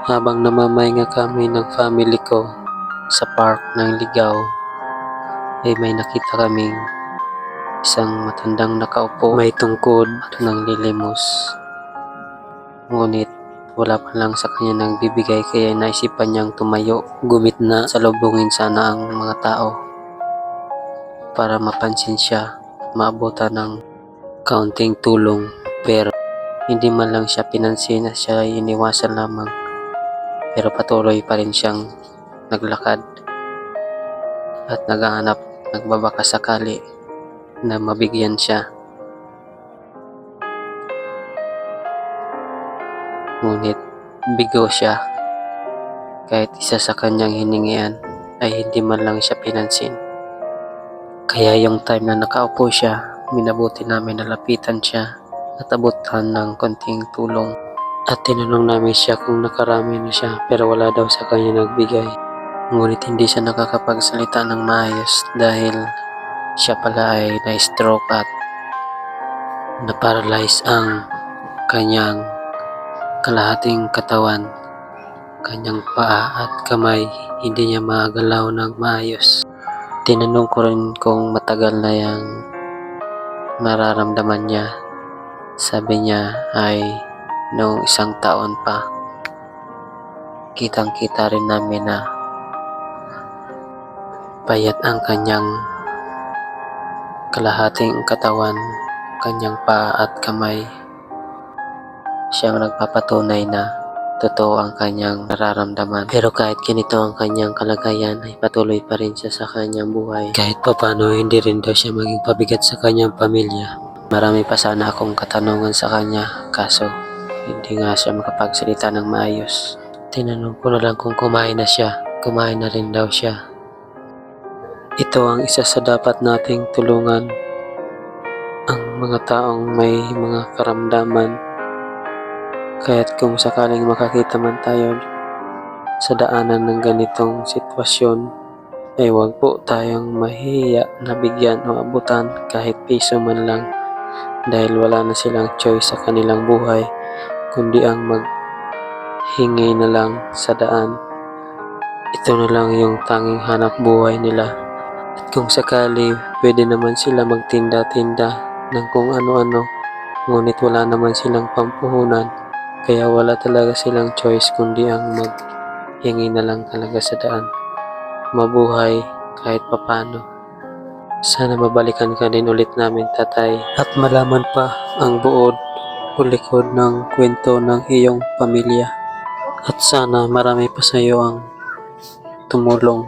Habang namamahinga kami ng family ko sa park ng Ligaw, ay may nakita kaming isang matandang nakaupo, may tungkod at nanglilimos. Ngunit wala pa lang sa kanya nagbibigay, kaya naisipan niyang tumayo. Gumit na salubungin sana ang mga tao para mapansin siya, maabutan ng kaunting tulong, pero hindi man lang siya pinansin at siya ay iniwasan lamang. Pero patuloy pa rin siyang naglakad at naghahanap, nagbabaka sakali na mabigyan siya. Ngunit bigo siya, kahit isa sa kanyang hiningian ay hindi man lang siya pinansin. Kaya yung time na nakaupo siya, minabuti namin na lapitan siya at abutan ng konting tulong. At tinanong namin siya kung nakarami na siya, pero wala daw sa kanya nagbigay. Ngunit hindi siya nakakapagsalita ng maayos dahil siya pala ay na-stroke at na-paralyze ang kanyang kalahating katawan, kanyang paa at kamay. Hindi niya magalaw ng maayos. Tinanong ko rin kung matagal na yang nararamdaman niya. Sabi niya ay noong 1 taon pa. Kitang-kita rin namin na payat ang kanyang kalahating katawan, kanyang paa at kamay. Siyang nagpapatunay na totoo ang kanyang nararamdaman. Pero kahit ganito ang kanyang kalagayan, ay patuloy pa rin siya sa kanyang buhay. Kahit papano, hindi rin daw siya maging pabigat sa kanyang pamilya. Marami pa sana akong katanungan sa kanya, kaso hindi nga siya makapagsalita ng maayos. Tinanong ko na lang kung kumain na siya. Kumain na rin daw siya. Ito ang isa sa dapat nating tulungan, ang mga taong may mga karamdaman. Kaya't kung sakaling makakita man tayo sa daanan ng ganitong sitwasyon, ay huwag po tayong mahihiya na bigyan o abutan kahit piso man lang, dahil wala na silang choice sa kanilang buhay kundi ang maghingi na lang sa daan. Ito na lang yung tanging hanap buhay nila. At kung sakali, pwede naman sila magtinda-tinda ng kung ano-ano, ngunit wala naman silang pampuhunan, kaya wala talaga silang choice kundi ang maghingi na lang talaga sa daan. Mabuhay kahit papano. Sana mabalikan ka din ulit namin, tatay, at malaman pa ang buod o likod ng kwento ng iyong pamilya. At sana marami pa sa iyo ang tumulong